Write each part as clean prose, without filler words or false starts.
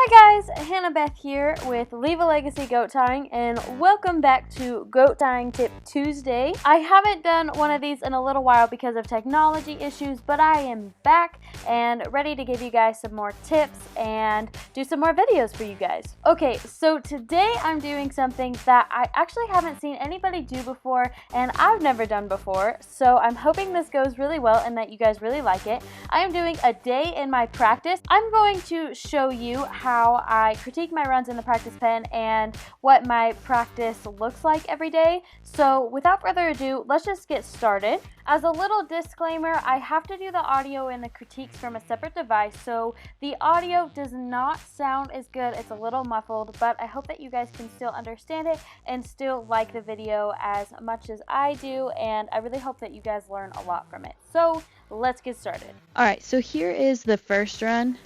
Hi guys, Hannah Beth here with Leave a Legacy Goat Tying, and welcome back to Goat Tying Tip Tuesday. I haven't done one of these in a little while because of technology issues, but I am back and ready to give you guys some more tips and do some more videos for you guys. Okay, so today I'm doing something that I actually haven't seen anybody do before and I've never done before, so I'm hoping this goes really well and that you guys really like it. I am doing a day in my practice. I'm going to show you how I critique my runs in the practice pen and what my practice looks like every day. So without further ado, let's just get started. As a little disclaimer, I have to do the audio and the critiques from a separate device, so the audio does not sound as good. It's a little muffled, but I hope that you guys can still understand it and still like the video as much as I do, and I really hope that you guys learn a lot from it. So let's get started. Alright, so here is the first run.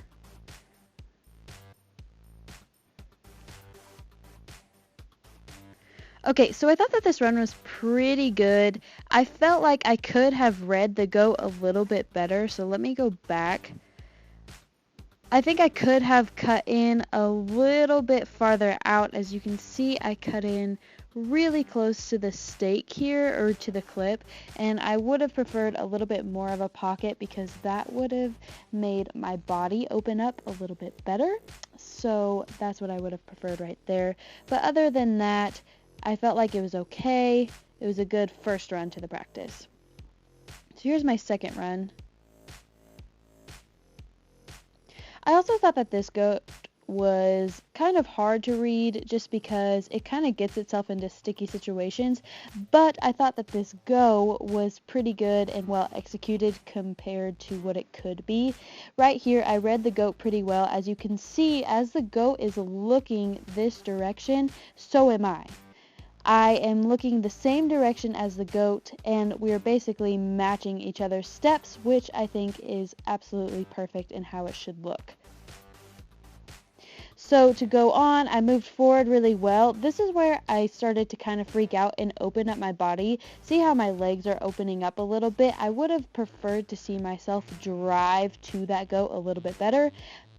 Okay, so I thought that this run was pretty good. I felt like I could have read the goat a little bit better, so let me go back. I think I could have cut in a little bit farther out. As you can see, I cut in really close to the stake here, or to the clip, and I would have preferred a little bit more of a pocket because that would have made my body open up a little bit better. So that's what I would have preferred right there. But other than that, I felt like it was okay. It was a good first run to the practice. So here's my second run. I also thought that this goat was kind of hard to read just because it kind of gets itself into sticky situations, but I thought that this go was pretty good and well executed compared to what it could be. Right here, I read the goat pretty well. As you can see, as the goat is looking this direction, so am I. I am looking the same direction as the goat, and we're basically matching each other's steps, which I think is absolutely perfect in how it should look. So to go on, I moved forward really well. This is where I started to kind of freak out and open up my body. See how my legs are opening up a little bit? I would have preferred to see myself drive to that goat a little bit better.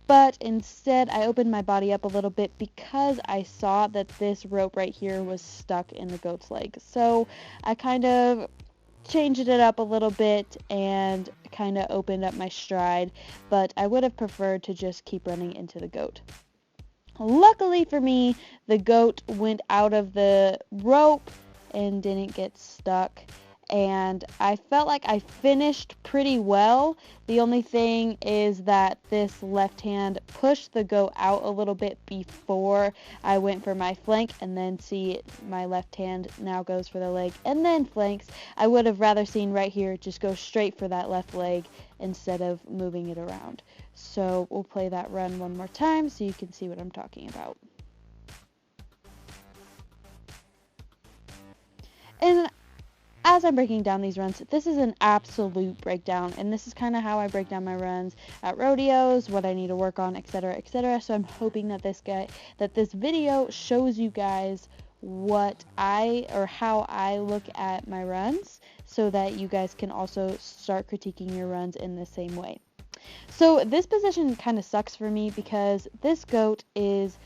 But instead, I opened my body up a little bit because I saw that this rope right here was stuck in the goat's leg. So I kind of changed it up a little bit and kind of opened up my stride, but I would have preferred to just keep running into the goat. Luckily for me, the goat went out of the rope and didn't get stuck, and I felt like I finished pretty well. The only thing is that this left hand pushed the goat out a little bit before I went for my flank, and then see, my left hand now goes for the leg and then flanks. I would have rather seen right here just go straight for that left leg instead of moving it around. So we'll play that run one more time so you can see what I'm talking about. And as I'm breaking down these runs, this is an absolute breakdown, and this is kind of how I break down my runs at rodeos, what I need to work on, etc., etc. So I'm hoping that this video shows you guys how I look at my runs, so that you guys can also start critiquing your runs in the same way. So this position kind of sucks for me because this goat is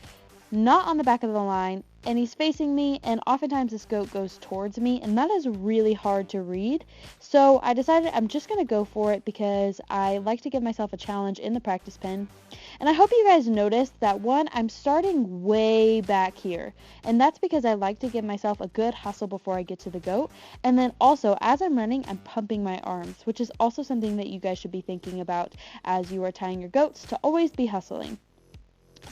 not on the back of the line, and he's facing me, and oftentimes this goat goes towards me, and that is really hard to read. So I decided I'm just going to go for it because I like to give myself a challenge in the practice pen. And I hope you guys noticed that, one, I'm starting way back here, and that's because I like to give myself a good hustle before I get to the goat. And then also, as I'm running, I'm pumping my arms, which is also something that you guys should be thinking about as you are tying your goats, to always be hustling.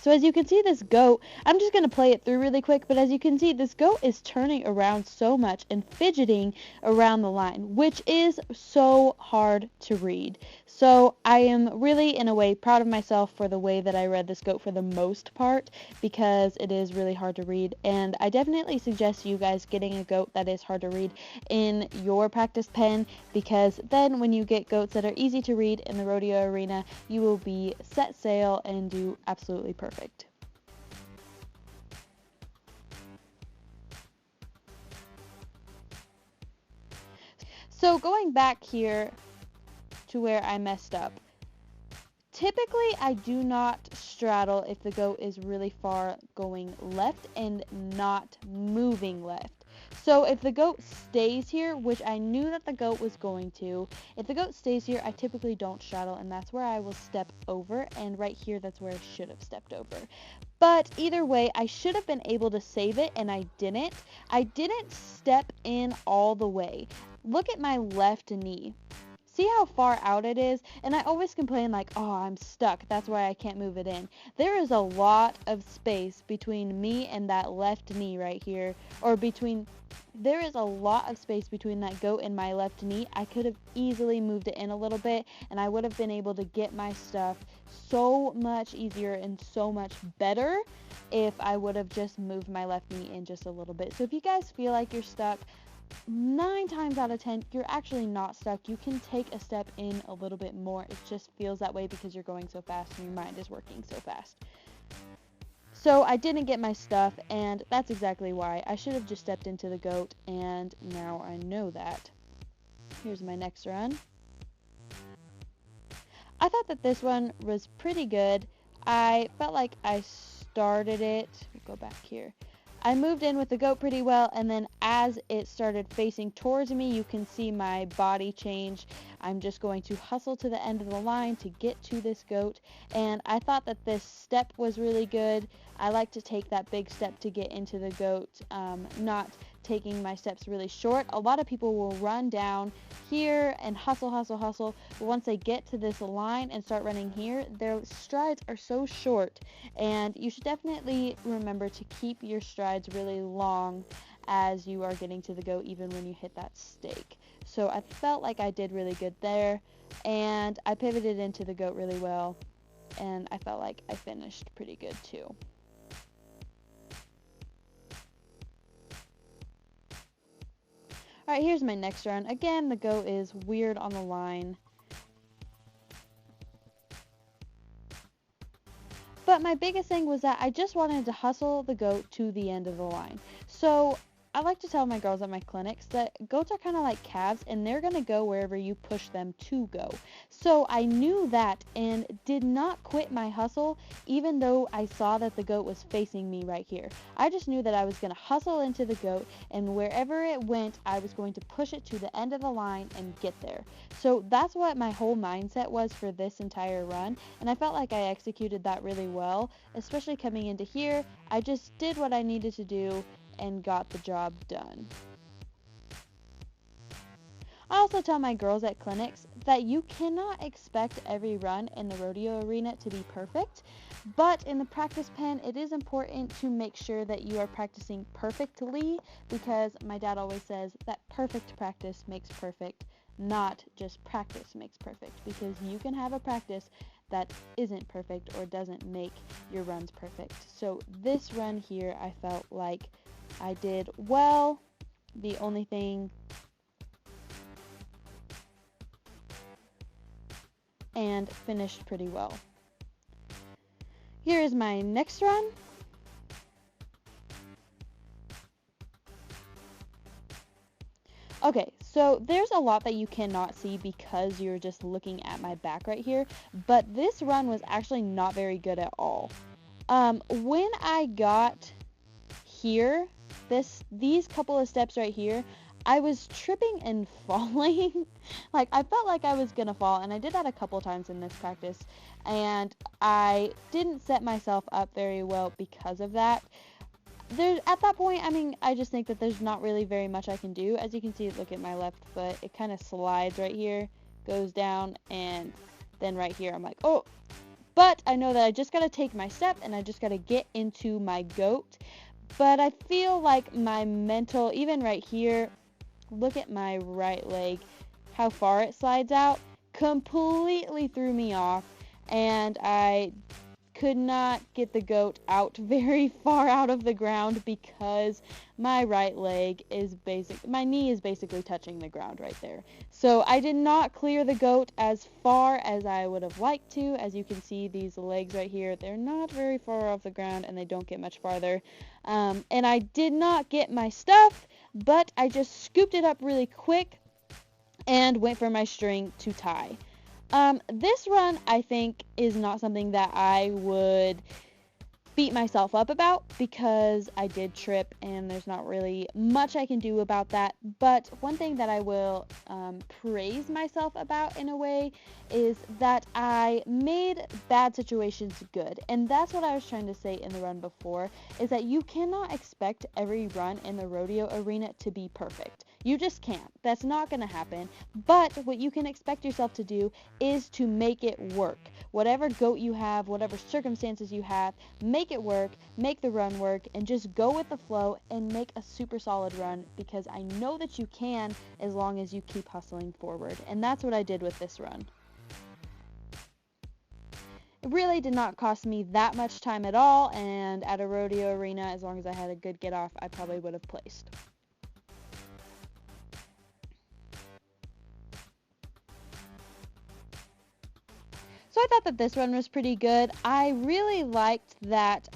So as you can see, this goat, I'm just going to play it through really quick, but as you can see, this goat is turning around so much and fidgeting around the line, which is so hard to read. So I am really, in a way, proud of myself for the way that I read this goat for the most part, because it is really hard to read, and I definitely suggest you guys getting a goat that is hard to read in your practice pen, because then when you get goats that are easy to read in the rodeo arena, you will be set sail and do absolutely perfect. So going back here to where I messed up, typically I do not straddle if the goat is really far going left and not moving left. So if the goat stays here, which I knew that the goat was going to, if the goat stays here, I typically don't straddle, and that's where I will step over, and right here, that's where I should have stepped over. But either way, I should have been able to save it, and I didn't. I didn't step in all the way. Look at my left knee. See how far out it is? And I always complain like, oh, I'm stuck. That's why I can't move it in. There is a lot of space between me and that left knee right here. There is a lot of space between that goat and my left knee. I could have easily moved it in a little bit, and I would have been able to get my stuff so much easier and so much better if I would have just moved my left knee in just a little bit. So if you guys feel like you're stuck, 9 times out of 10, you're actually not stuck. You can take a step in a little bit more. It just feels that way because you're going so fast and your mind is working so fast. So I didn't get my stuff, and that's exactly why. I should have just stepped into the goat, and now I know that. Here's my next run. I thought that this one was pretty good. I felt like I started it. We'll go back here. I moved in with the goat pretty well, and then as it started facing towards me, you can see my body change. I'm just going to hustle to the end of the line to get to this goat, and I thought that this step was really good. I like to take that big step to get into the goat, not taking my steps really short. A lot of people will run down here and hustle, but once they get to this line and start running here, their strides are so short, and you should definitely remember to keep your strides really long as you are getting to the goat, even when you hit that stake. So I felt like I did really good there, and I pivoted into the goat really well, and I felt like I finished pretty good too. Alright, here's my next run. Again, the goat is weird on the line. But my biggest thing was that I just wanted to hustle the goat to the end of the line. So I like to tell my girls at my clinics that goats are kind of like calves, and they're going to go wherever you push them to go. So I knew that and did not quit my hustle, even though I saw that the goat was facing me right here. I just knew that I was going to hustle into the goat, and wherever it went, I was going to push it to the end of the line and get there. So that's what my whole mindset was for this entire run, and I felt like I executed that really well, especially coming into here. I just did what I needed to do and got the job done. I also tell my girls at clinics that you cannot expect every run in the rodeo arena to be perfect, but in the practice pen, it is important to make sure that you are practicing perfectly, because my dad always says that perfect practice makes perfect, not just practice makes perfect, because you can have a practice that isn't perfect or doesn't make your runs perfect. So this run here, I felt like I did well. The only thing and finished pretty well. Here is my next run. Okay, so there's a lot that you cannot see because you're just looking at my back right here, but this run was actually not very good at all. When I got here, these couple of steps right here, I was tripping and falling. Like, I felt like I was gonna fall, and I did that a couple times in this practice, and I didn't set myself up very well because of that. At that point, I mean, I just think that there's not really very much I can do. As you can see, look at my left foot. It kind of slides right here, goes down, and then right here, I'm like, oh. But I know that I just gotta take my step, and I just gotta get into my goat. But I feel like my mental, even right here, look at my right leg, how far it slides out, completely threw me off, and I could not get the goat out very far out of the ground because my right leg is my knee is basically touching the ground right there. So I did not clear the goat as far as I would have liked to. As you can see, these legs right here, they're not very far off the ground, and they don't get much farther. And I did not get my stuff, but I just scooped it up really quick and went for my string to tie. This run, I think, is not something that I would beat myself up about because I did trip and there's not really much I can do about that. But one thing that I will praise myself about in a way is that I made bad situations good. And that's what I was trying to say in the run before, is that you cannot expect every run in the rodeo arena to be perfect. You just can't. That's not going to happen. But what you can expect yourself to do is to make it work. Whatever goat you have, whatever circumstances you have, make it work, make the run work, and just go with the flow and make a super solid run, because I know that you can as long as you keep hustling forward. And that's what I did with this run. It really did not cost me that much time at all, and at a rodeo arena, as long as I had a good get off, I probably would have placed. So I thought that this one was pretty good. I really liked that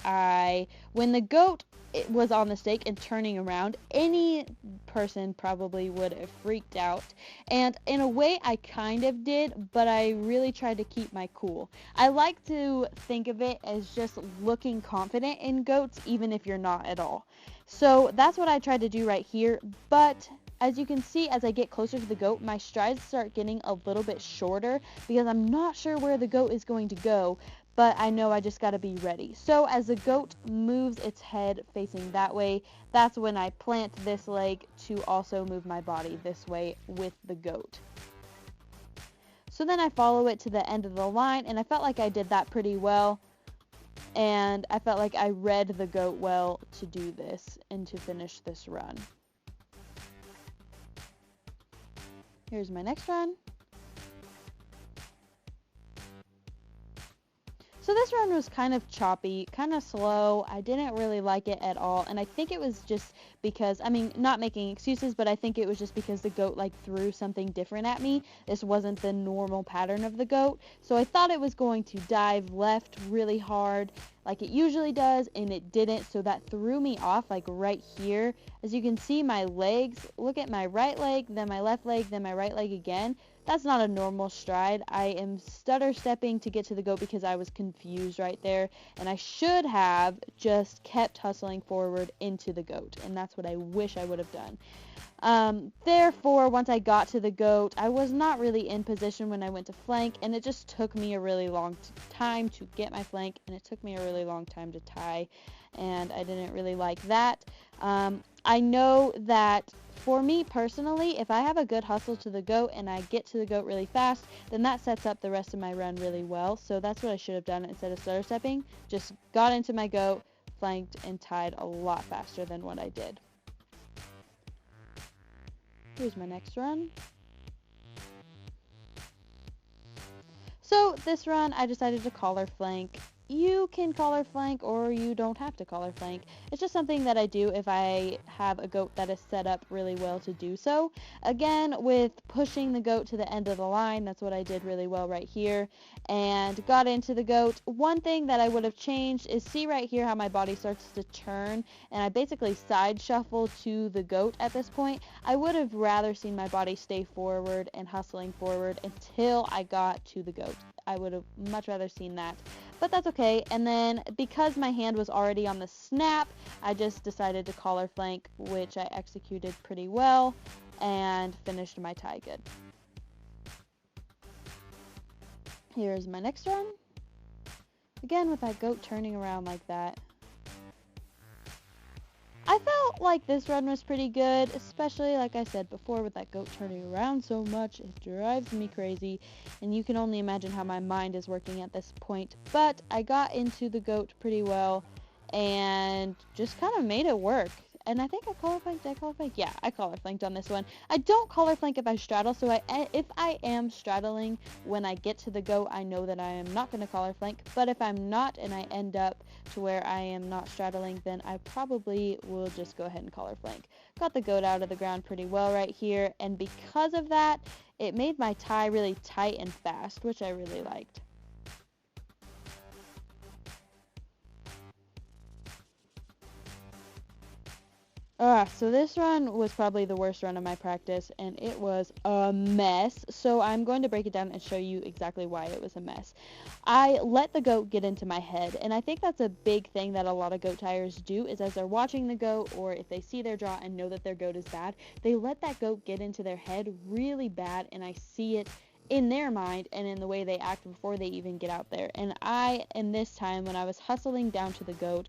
when the goat was on the stake and turning around, any person probably would have freaked out. And in a way, I kind of did, but I really tried to keep my cool. I like to think of it as just looking confident in goats, even if you're not at all. So that's what I tried to do right here, but as you can see, as I get closer to the goat, my strides start getting a little bit shorter because I'm not sure where the goat is going to go, but I know I just got to be ready. So as the goat moves its head facing that way, that's when I plant this leg to also move my body this way with the goat. So then I follow it to the end of the line, and I felt like I did that pretty well. And I felt like I read the goat well to do this and to finish this run. Here's my next run. So this run was kind of choppy, kind of slow. I didn't really like it at all, and I think it was just because, I mean, not making excuses, but I think it was just because the goat like threw something different at me. This wasn't the normal pattern of the goat, so I thought it was going to dive left really hard like it usually does, and it didn't, so that threw me off like right here. As you can see, my legs, look at my right leg, then my left leg, then my right leg again. That's not a normal stride. I am stutter stepping to get to the goat because I was confused right there, and I should have just kept hustling forward into the goat, and that's what I wish I would have done. Therefore, once I got to the goat, I was not really in position when I went to flank, and it just took me a really long time to get my flank, and it took me a really long time to tie, and I didn't really like that. I know that for me personally, if I have a good hustle to the goat and I get to the goat really fast, then that sets up the rest of my run really well. So that's what I should have done instead of stutter stepping. Just got into my goat, flanked, and tied a lot faster than what I did. Here's my next run. So this run, I decided to collar flank. You can collar flank or you don't have to collar flank. It's just something that I do if I have a goat that is set up really well to do so. Again, with pushing the goat to the end of the line, that's what I did really well right here, and got into the goat. One thing that I would have changed is, see right here how my body starts to turn, and I basically side shuffle to the goat at this point. I would have rather seen my body stay forward and hustling forward until I got to the goat. I would have much rather seen that, but that's okay. And then because my hand was already on the snap, I just decided to collar flank, which I executed pretty well and finished my tie good. Here's my next run. Again, with that goat turning around like that. I felt like this run was pretty good, especially like I said before, with that goat turning around so much. It drives me crazy, and you can only imagine how my mind is working at this point. But I got into the goat pretty well and just kind of made it work. And I think I collar flanked. Did I collar flank? Yeah, I collar flanked on this one. I don't collar flank if I straddle, so if I am straddling when I get to the goat, I know that I am not going to collar flank. But if I'm not and I end up to where I am not straddling, then I probably will just go ahead and collar flank. Got the goat out of the ground pretty well right here, and because of that, it made my tie really tight and fast, which I really liked. So this run was probably the worst run of my practice, and it was a mess. So I'm going to break it down and show you exactly why it was a mess. I let the goat get into my head, and I think that's a big thing that a lot of goat tiers do, is as they're watching the goat, or if they see their draw and know that their goat is bad, they let that goat get into their head really bad, and I see it in their mind and in the way they act before they even get out there. And in this time, when I was hustling down to the goat,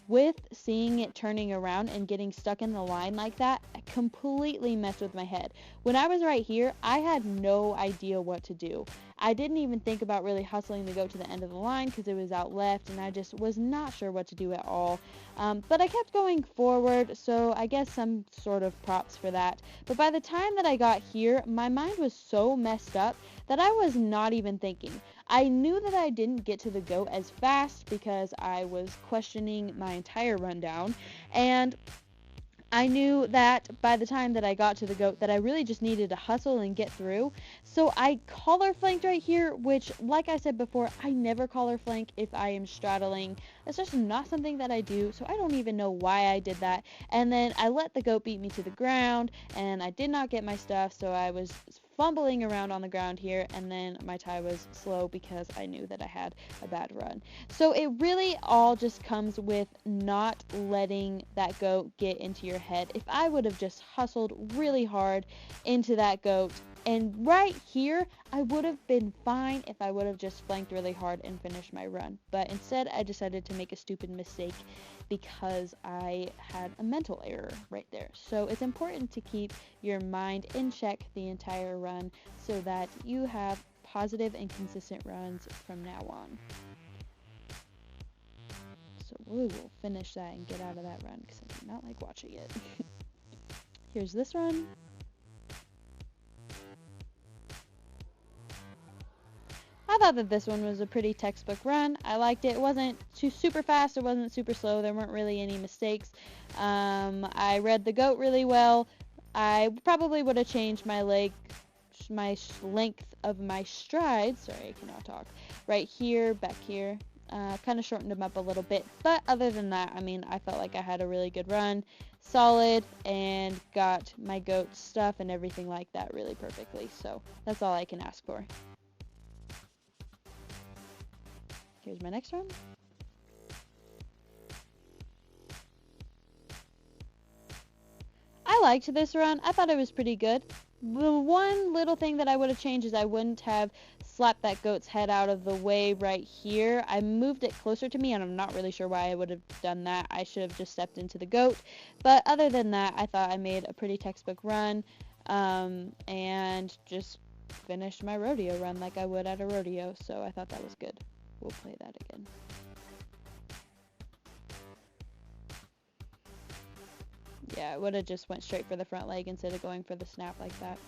with seeing it turning around and getting stuck in the line like that, I completely messed with my head. When I was right here, I had no idea what to do. I didn't even think about really hustling the goat to the end of the line because it was out left, and I just was not sure what to do at all. But I kept going forward, so I guess some sort of props for that. But by the time that I got here, my mind was so messed up that I was not even thinking. I knew that I didn't get to the goat as fast because I was questioning my entire rundown, and I knew that by the time that I got to the goat that I really just needed to hustle and get through. So I collar flanked right here, which, like I said before, I never collar flank if I am straddling. It's just not something that I do, so I don't even know why I did that. And then I let the goat beat me to the ground, and I did not get my stuff, so I was fumbling around on the ground here, and then my tie was slow because I knew that I had a bad run. So it really all just comes with not letting that goat get into your head. If I would have just hustled really hard into that goat, and right here, I would have been fine if I would have just flanked really hard and finished my run. But instead, I decided to make a stupid mistake because I had a mental error right there. So it's important to keep your mind in check the entire run so that you have positive and consistent runs from now on. So we will finish that and get out of that run because I do not like watching it. Here's this run. I thought that this one was a pretty textbook run. I liked it. It wasn't too super fast. It wasn't super slow. There weren't really any mistakes. I read the goat really well. I probably would have changed my length of my strides. Sorry, I cannot talk. Right here, back here. Kind of shortened them up a little bit. But other than that, I mean, I felt like I had a really good run. Solid, and got my goat stuff and everything like that really perfectly. So that's all I can ask for. Here's my next one. I liked this run. I thought it was pretty good. The one little thing that I would have changed is I wouldn't have slapped that goat's head out of the way right here. I moved it closer to me, and I'm not really sure why I would have done that. I should have just stepped into the goat. But other than that, I thought I made a pretty textbook run, and just finished my rodeo run like I would at a rodeo. So I thought that was good. We'll play that again. Yeah, I would have just went straight for the front leg instead of going for the snap like that.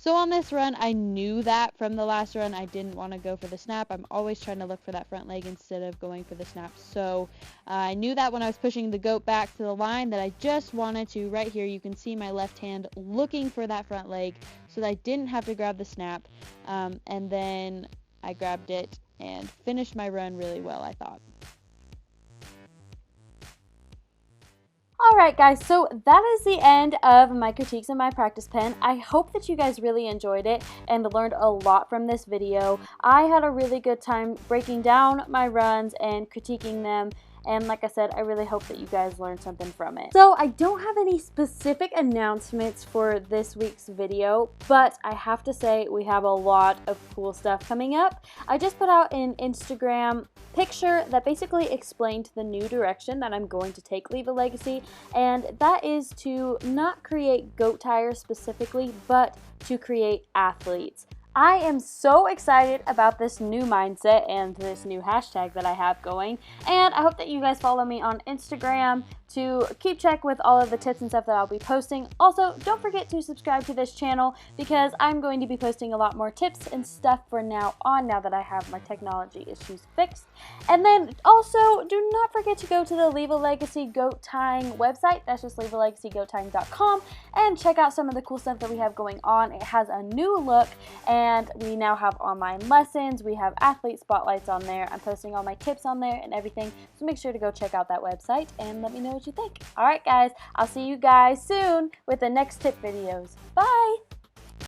So on this run, I knew that from the last run I didn't want to go for the snap. I'm always trying to look for that front leg instead of going for the snap. So I knew that when I was pushing the goat back to the line that I just wanted to, right here, you can see my left hand looking for that front leg so that I didn't have to grab the snap. And then I grabbed it and finished my run really well, I thought. Alright guys, so that is the end of my critiques in my practice pen. I hope that you guys really enjoyed it and learned a lot from this video. I had a really good time breaking down my runs and critiquing them. And like I said, I really hope that you guys learned something from it. So I don't have any specific announcements for this week's video, but I have to say we have a lot of cool stuff coming up. I just put out an Instagram picture that basically explained the new direction that I'm going to take Leave a Legacy, and that is to not create goat tires specifically, but to create athletes. I am so excited about this new mindset and this new hashtag that I have going, and I hope that you guys follow me on Instagram to keep check with all of the tips and stuff that I'll be posting. Also, don't forget to subscribe to this channel because I'm going to be posting a lot more tips and stuff for now on, now that I have my technology issues fixed. And then also, do not forget to go to the Leave a Legacy Goat Tying website. That's just leavealegacygoattying.com, and check out some of the cool stuff that we have going on. It has a new look, and and we now have online lessons. We have athlete spotlights on there. I'm posting all my tips on there and everything, so make sure to go check out that website and let me know what you think. Alright guys, I'll see you guys soon with the next tip videos. Bye!